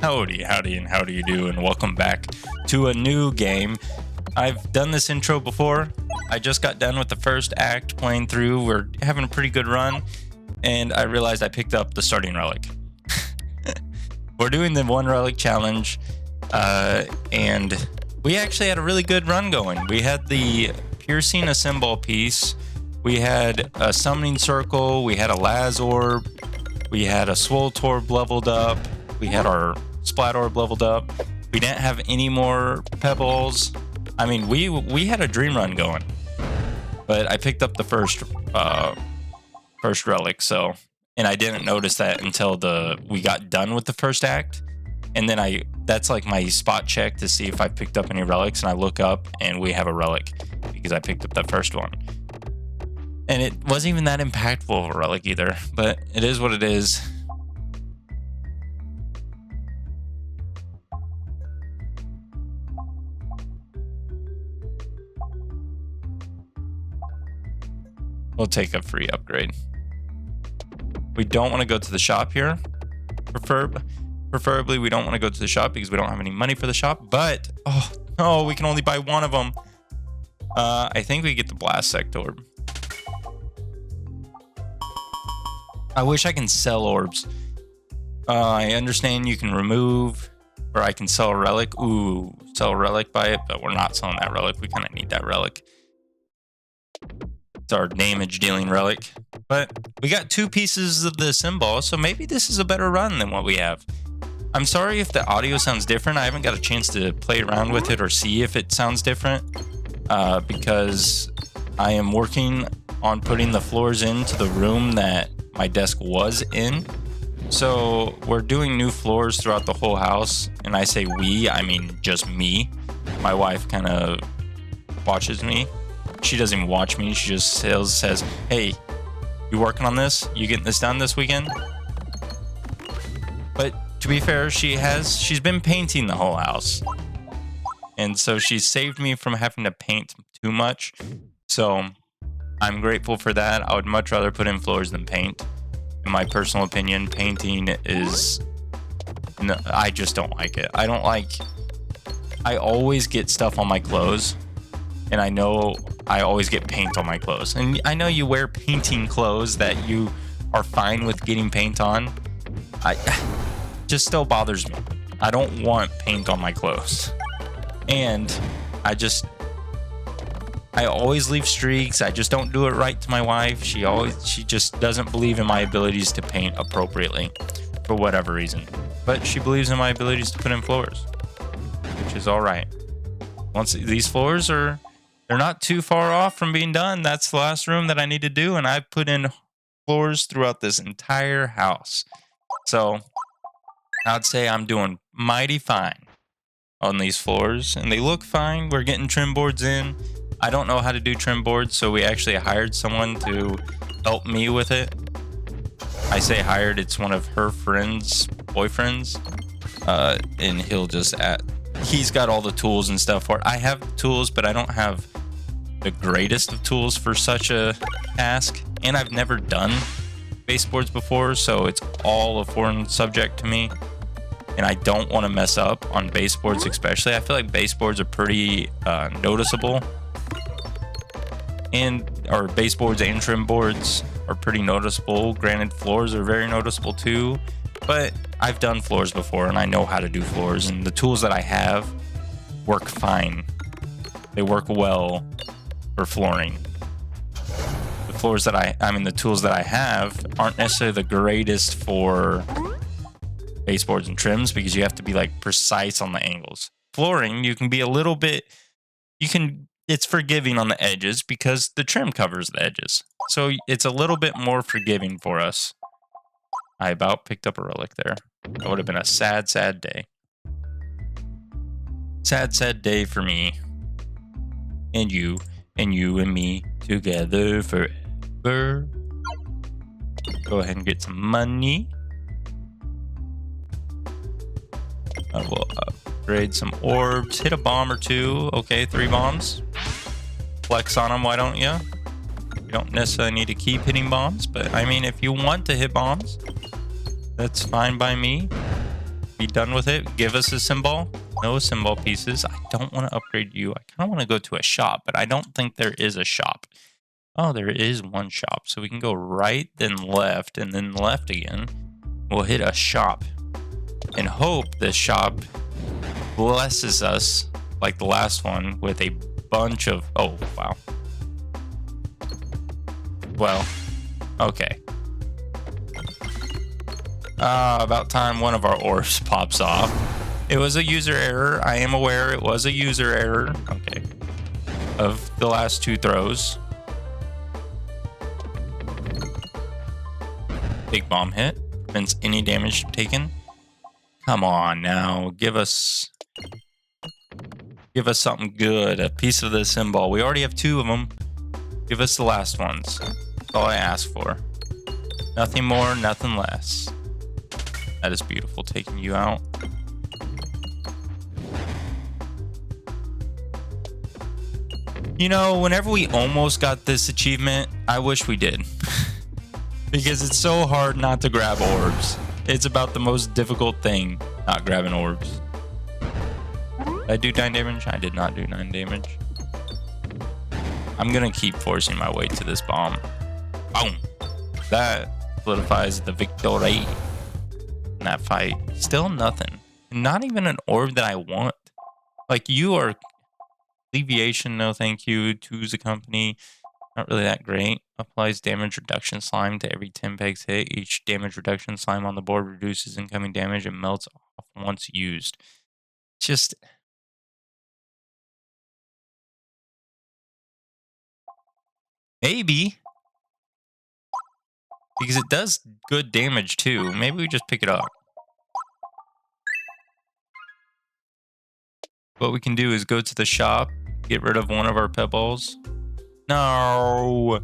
Howdy, and how do you do, and welcome back to a new game. I've done this intro before. I just got done with the first act playing through. We're having a pretty good run, and I realized I picked up the starting relic. We're doing the one relic challenge, and we actually had a really good run going. We had the piercing a symbol piece, we had a summoning circle, we had a Laz orb, we had a swole orb leveled up, we had our splat orb leveled up. We didn't have any more pebbles. I mean, we had a dream run going, but I picked up the first relic. So, and I didn't notice that until we got done with the first act, and then that's like my spot check to see if I picked up any relics, and I look up and we have a relic because I picked up that first one, and it wasn't even that impactful of a relic either. But it is what it is. We'll take a free upgrade. We don't want to go to the shop here. Preferably, we don't want to go to the shop because we don't have any money for the shop. But, oh, no, we can only buy one of them. I think we get the blast sect orb. I wish I can sell orbs. I understand you can remove, or I can sell a relic. Ooh, sell a relic, buy it, but we're not selling that relic. We kind of need that relic. It's our damage dealing relic, but we got 2 pieces of the symbol, so maybe this is a better run than what we have. I'm sorry if the audio sounds different. I haven't got a chance to play around with it or see if it sounds different, because I am working on putting the floors into the room that my desk was in. So we're doing new floors throughout the whole house, and I say we, I mean just me. My wife kind of watches me. She doesn't even watch me. She just says, hey, you working on this? You getting this done this weekend? But to be fair, she's been painting the whole house. And so she saved me from having to paint too much. So I'm grateful for that. I would much rather put in floors than paint. In my personal opinion, painting is... No, I just don't like it. I always get stuff on my clothes. And I know I always get paint on my clothes. And I know you wear painting clothes that you are fine with getting paint on. Just still bothers me. I don't want paint on my clothes. And I always leave streaks. I just don't do it right to my wife. She just doesn't believe in my abilities to paint appropriately for whatever reason. But she believes in my abilities to put in floors, which is all right. Once these floors they're not too far off from being done. That's the last room that I need to do, and I've put in floors throughout this entire house. So I'd say I'm doing mighty fine on these floors, and they look fine. We're getting trim boards in. I don't know how to do trim boards, so we actually hired someone to help me with it. I say hired, it's one of her boyfriends, and he's got all the tools and stuff for it. I have tools, but I don't have the greatest of tools for such a task, and I've never done baseboards before, so it's all a foreign subject to me, and I don't want to mess up on baseboards especially. I feel like baseboards are pretty noticeable, or baseboards and trim boards are pretty noticeable. Granted, floors are very noticeable too, but I've done floors before and I know how to do floors, and the tools that I have work fine. They work well for flooring. The tools that I have aren't necessarily the greatest for baseboards and trims because you have to be like precise on the angles. Flooring, you can be a little bit, it's forgiving on the edges because the trim covers the edges. So it's a little bit more forgiving for us. I about picked up a relic there. That would have been a sad, sad day. Sad, sad day for me. And you and me together forever. Go ahead and get some money. I will upgrade some orbs. Hit a bomb or 2. Okay, 3 bombs. Flex on them, why don't you? You don't necessarily need to keep hitting bombs, but I mean, if you want to hit bombs, that's fine by me. Be done with it. Give us a symbol. No symbol pieces. I don't want to upgrade you. I kind of want to go to a shop, but I don't think there is a shop. Oh, there is one shop. So we can go right, then left, and then left again. We'll hit a shop and hope the shop blesses us like the last one with a bunch of... Oh, wow. Well, okay. About time one of our orbs pops off. It was a user error. I am aware it was a user error. Okay. Of the last 2 throws. Big bomb hit. Prevents any damage taken. Come on now. Give us something good. A piece of the symbol. We already have 2 of them. Give us the last ones. That's all I ask for. Nothing more, nothing less. That is beautiful, taking you out. You know, whenever we almost got this achievement, I wish we did. Because it's so hard not to grab orbs. It's about the most difficult thing, not grabbing orbs. Did I do 9 damage? I did not do 9 damage. I'm gonna keep forcing my way to this bomb. Boom! That solidifies the victory in that fight. Still nothing. Not even an orb that I want. Like, you are... Alleviation, no thank you. Two's a company. Not really that great. Applies damage reduction slime to every 10 pegs hit. Each damage reduction slime on the board reduces incoming damage and melts off once used. Just... Maybe. Because it does good damage too. Maybe we just pick it up. What we can do is go to the shop, get rid of one of our pebbles. No.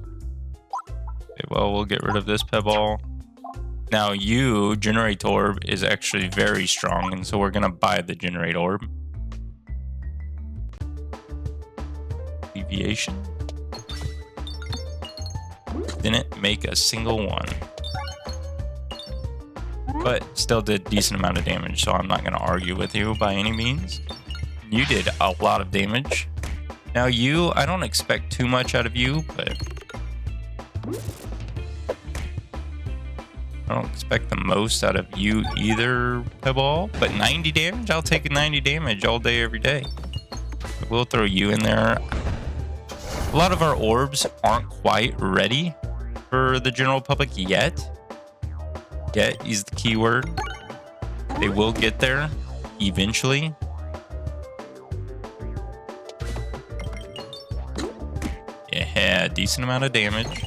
Okay, well, we'll get rid of this pebble. Now you, generate orb, is actually very strong, and so we're gonna buy the generate orb. Deviation. Didn't make a single one. But still did a decent amount of damage, so I'm not gonna argue with you by any means. You did a lot of damage. Now you, I don't expect too much out of you, but I don't expect the most out of you either, Pebble. But 90 damage? I'll take a 90 damage all day, every day. We'll throw you in there. A lot of our orbs aren't quite ready for the general public yet. Yet is the key word. They will get there eventually. Yeah, decent amount of damage.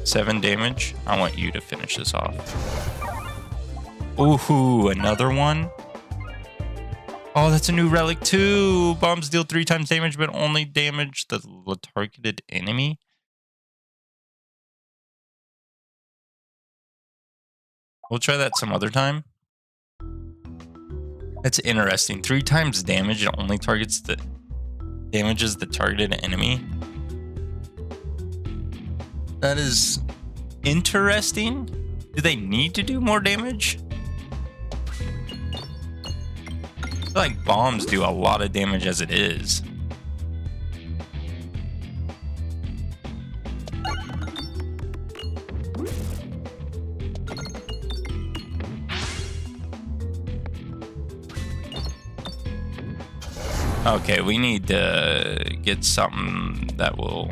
7 damage. I want you to finish this off. Ooh, another one. Oh, that's a new relic too. Bombs deal 3 times damage, but only damage the targeted enemy. We'll try that some other time. That's interesting. 3 times damage, it only targets the damages the targeted enemy. That is interesting. Do they need to do more damage? I feel like bombs do a lot of damage as it is. Okay, we need to get something that will...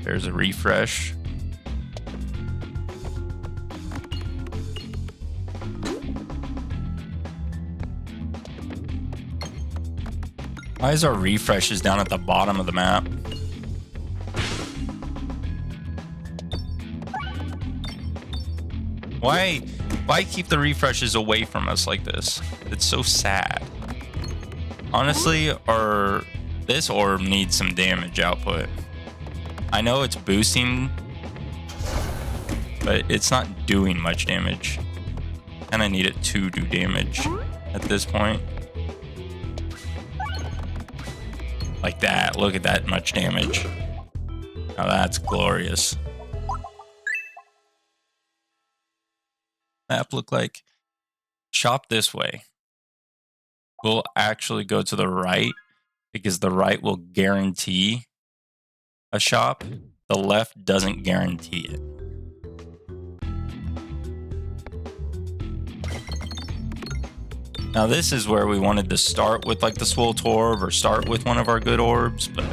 There's a refresh. Why is our refreshes down at the bottom of the map? Why keep the refreshes away from us like this? It's so sad. Honestly, this orb needs some damage output. I know it's boosting, but it's not doing much damage. And I need it to do damage at this point. Like that. Look at that much damage. Now that's glorious. Map look like shop this way. We'll actually go to the right because the right will guarantee a shop. The left doesn't guarantee it. Now this is where we wanted to start with like the Swole Torb or start with one of our good orbs, but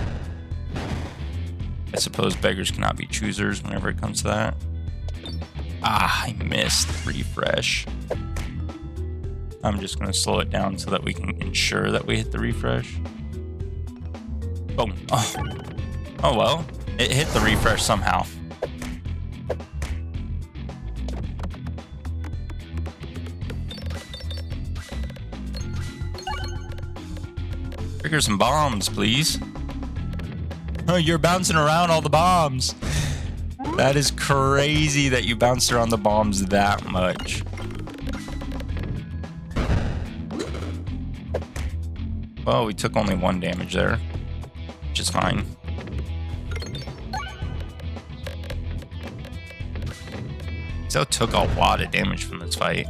I suppose beggars cannot be choosers whenever it comes to that. Ah, I missed. Refresh. I'm just going to slow it down so that we can ensure that we hit the refresh. Boom. Oh well, it hit the refresh somehow. Trigger some bombs, please. Oh, you're bouncing around all the bombs. That is crazy that you bounced around the bombs that much. Well, we took only 1 damage there, which is fine. So took a lot of damage from this fight.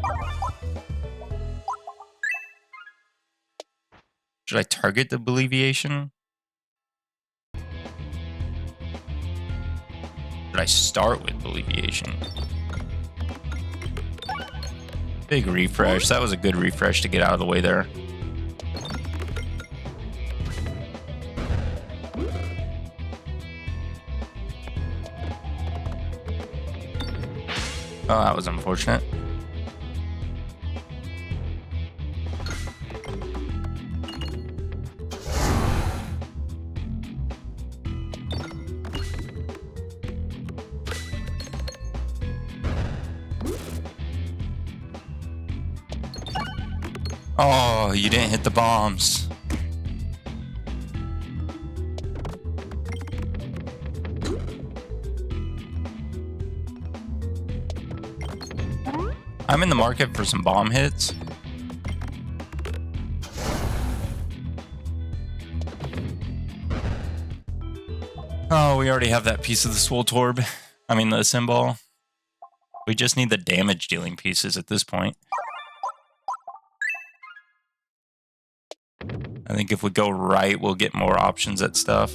Should I target the Believiation? Should I start with Believiation? Big refresh. That was a good refresh to get out of the way there. Oh, that was unfortunate. Oh, you didn't hit the bombs. I'm in the market for some bomb hits. Oh, we already have that piece of the Swole Torb. I mean, the symbol. We just need the damage dealing pieces at this point. I think if we go right, we'll get more options at stuff.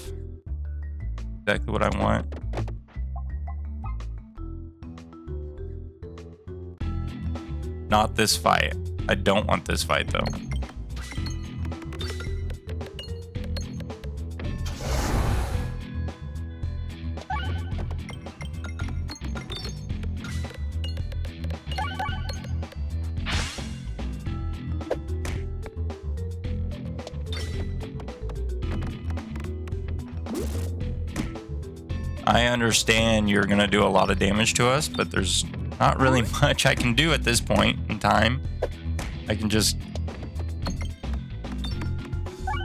Exactly what I want. Not this fight. I don't want this fight, though. I understand you're going to do a lot of damage to us, but there's not really much I can do at this point in time. I can just...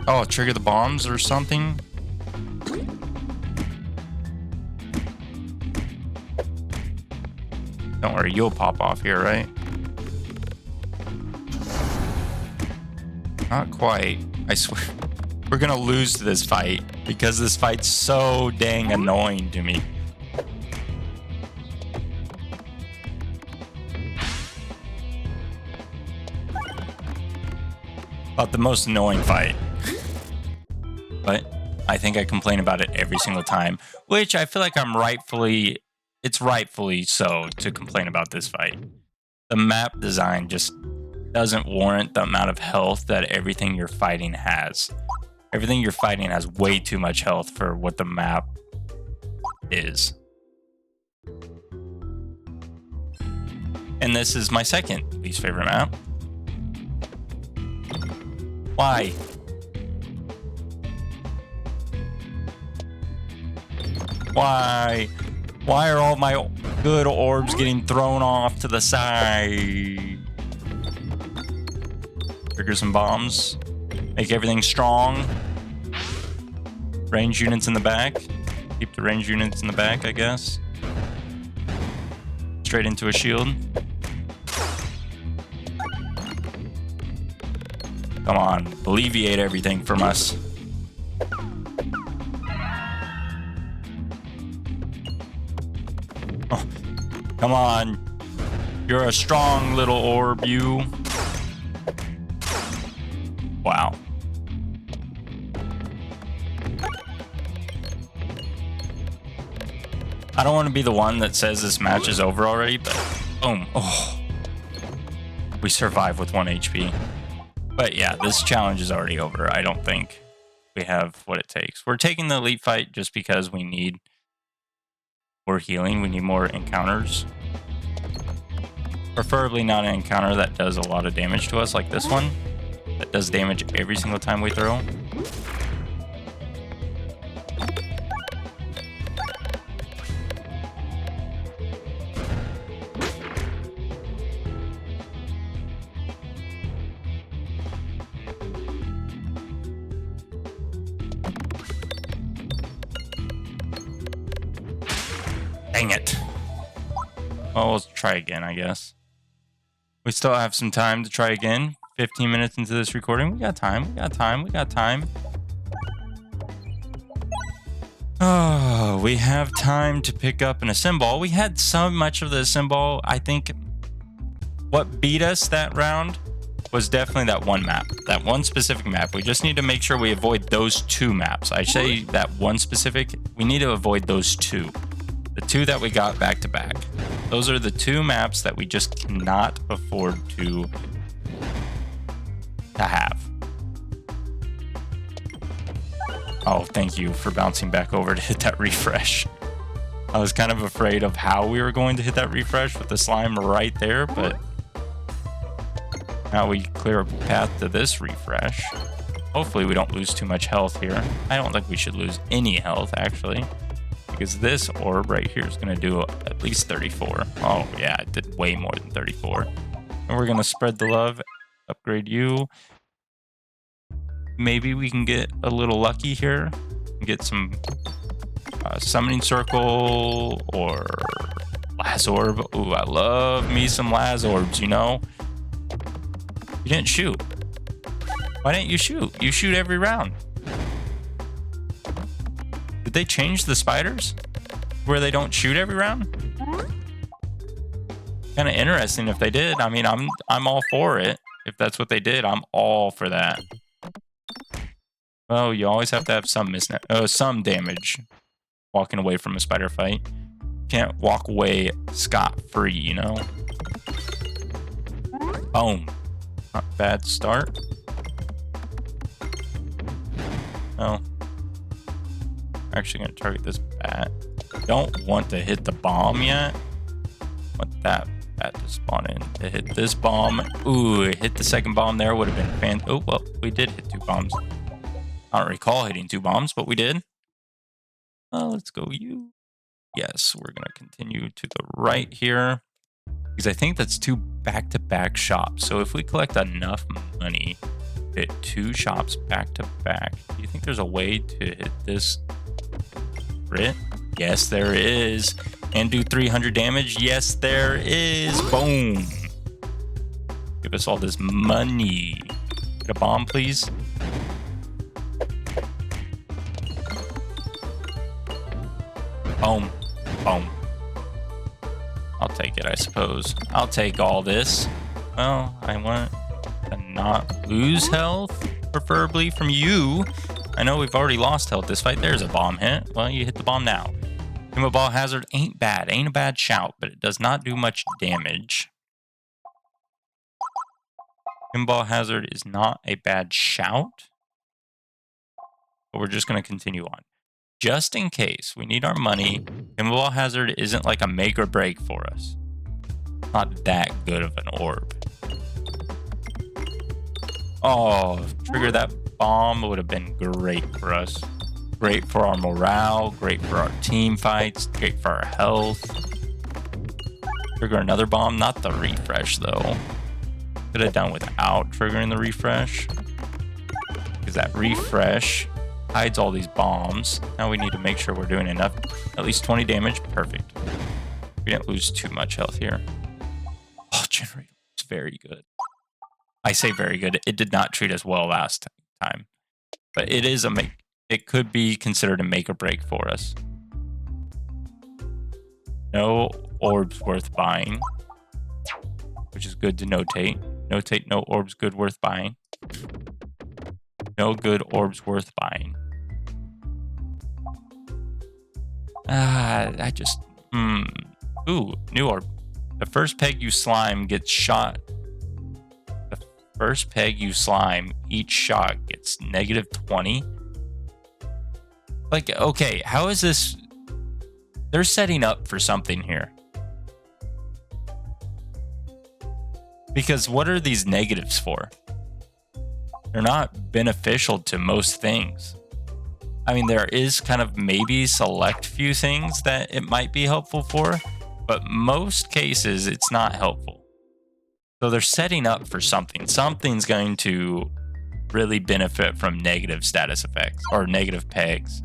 Oh, trigger the bombs or something? Don't worry, you'll pop off here, right? Not quite. I swear. We're gonna lose this fight because this fight's so dang annoying to me. About the most annoying fight. But I think I complain about it every single time, which I feel like it's rightfully so to complain about this fight. The map design just doesn't warrant the amount of health that everything you're fighting has. Everything you're fighting has way too much health for what the map is. And this is my second least favorite map. Why? Why? Why are all my good orbs getting thrown off to the side? Trigger some bombs. Make everything strong. Range units in the back. Keep the range units in the back, I guess. Straight into a shield. Come on, alleviate everything from us. Oh, come on. You're a strong little orb, you. Wow. I don't want to be the one that says this match is over already, but boom. Oh. We survive with 1 HP. But yeah, this challenge is already over. I don't think we have what it takes. We're taking the elite fight just because we need more healing. We need more encounters. Preferably not an encounter that does a lot of damage to us like this one. That does damage every single time we throw. Dang it. Well, let's try again, I guess. We still have some time to try again. 15 minutes into this recording. We got time. We got time. We got time. Oh, we have time to pick up an Assemble. We had so much of the Assemble. I think what beat us that round was definitely that one map. That one specific map. We just need to make sure we avoid those 2 maps. I say that one specific. We need to avoid those 2. The 2 that we got back to back. Those are the 2 maps that we just cannot afford to have. Oh, thank you for bouncing back over to hit that refresh. I was kind of afraid of how we were going to hit that refresh with the slime right there, but now we clear a path to this refresh. Hopefully we don't lose too much health here. I don't think we should lose any health, actually. Because this orb right here is going to do at least 34. Oh, yeah, it did way more than 34. And we're going to spread the love, upgrade you. Maybe we can get a little lucky here. Get some summoning circle or Laz orb. Ooh, I love me some Laz orbs, you know? You didn't shoot. Why didn't you shoot? You shoot every round. Did they change the spiders where they don't shoot every round? Kind of interesting if they did. I mean, I'm all for it. If that's what they did, I'm all for that. Well, you always have to have some some damage walking away from a spider fight. Can't walk away scot-free, you know? Boom. Not a bad start. Oh. Actually going to target this bat. Don't want to hit the bomb yet. Want that bat to spawn in to hit this bomb. Ooh, hit the second bomb there. Would have been fan. Oh, well, we did hit 2 bombs. I don't recall hitting 2 bombs, but we did. Let's go you. Yes, we're going to continue to the right here. Because I think that's 2 back-to-back shops. So if we collect enough money to hit 2 shops back-to-back, do you think there's a way to hit this crit? Yes, there is. And do 300 damage? Yes, there is. Boom. Give us all this money. Get a bomb, please. Boom. Boom. I'll take it, I suppose. I'll take all this. Well, I want to not lose health, preferably from you. I know we've already lost health this fight. There's a bomb hit. Well, you hit the bomb now. Ball hazard ain't bad. Ain't a bad shout, but it does not do much damage. Pinball hazard is not a bad shout. But we're just going to continue on. Just in case we need our money, pinball hazard isn't like a make or break for us. Not that good of an orb. Oh, trigger that bomb would have been great for us. Great for our morale, great for our team fights, great for our health. Trigger another bomb, not the refresh though. Could have done without triggering the refresh. Because that refresh hides all these bombs. Now we need to make sure we're doing enough. At least 20 damage, perfect. We didn't lose too much health here. Oh, generator is very good. I say very good. It did not treat us well last time. But it is it could be considered a make or break for us. No orbs worth buying. which is good to notate. Notate no orbs good worth buying. No good orbs worth buying. I just... Ooh, new orb. The first peg you slime gets shot. The first peg you slime, each shot gets -20. Like, okay, how is this... They're setting up for something here. Because what are these negatives for? They're not beneficial to most things. I mean, there is kind of maybe select few things that it might be helpful for, but most cases it's not helpful. So they're setting up for something. Something's going to really benefit from negative status effects or negative pegs.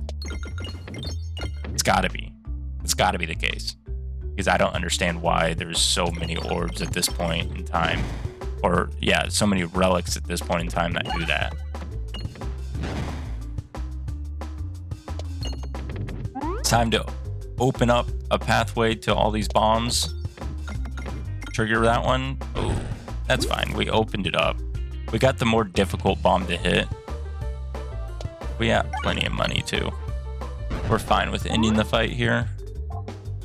It's gotta be. It's gotta be the case. Because I don't understand why there's so many orbs at this point in time. Or, yeah, so many relics at this point in time that do that. It's time to open up a pathway to all these bombs. Trigger that one. Oh, that's fine. We opened it up. We got the more difficult bomb to hit. We have plenty of money, too. We're fine with ending the fight here.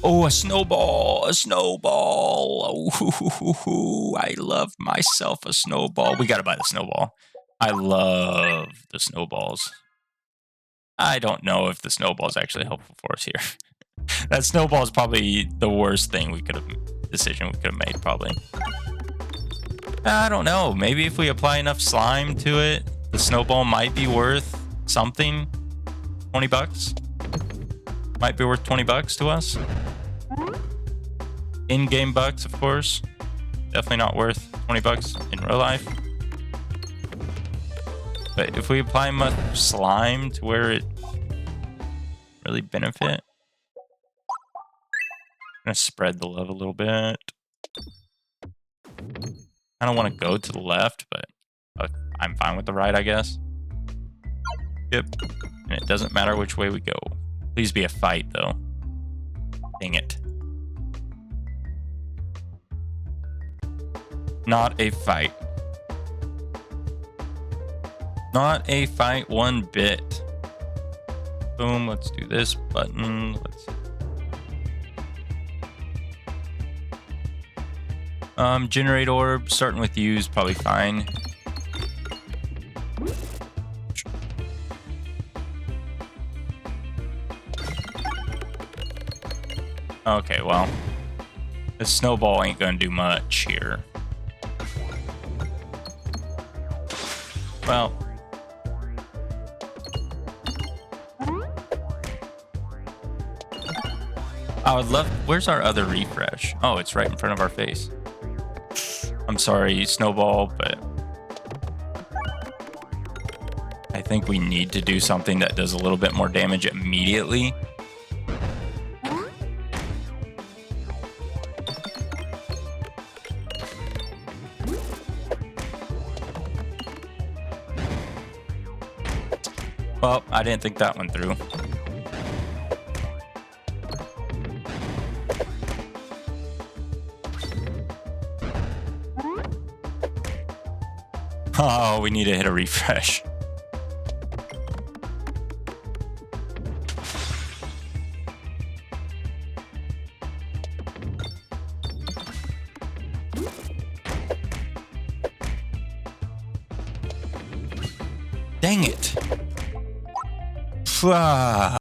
Oh, a snowball, a snowball. Oh, I love myself a snowball. We got to buy the snowball. I love the snowballs. I don't know if the snowball is actually helpful for us here. That snowball is probably the worst thing decision we could have made, probably. I don't know. Maybe if we apply enough slime to it, the snowball might be worth something. 20 bucks? Might be worth 20 bucks to us. In-game bucks, of course. Definitely not worth 20 bucks in real life. But if we apply much slime to where it really benefit. I'm gonna spread the love a little bit. I don't want to go to the left, but I'm fine with the right, I guess. Yep. And it doesn't matter which way we go. Please be a fight, though. Dang it. Not a fight. Not a fight one bit. Boom, let's do this button. Let's generate orb, starting with you is probably fine. Okay, well, the snowball ain't gonna do much here. Well, I would love... Where's our other refresh? Oh, it's right in front of our face. I'm sorry, Snowball, but I think we need to do something that does a little bit more damage immediately. Well, I didn't think that one through. Oh, we need to hit a refresh. Dang it.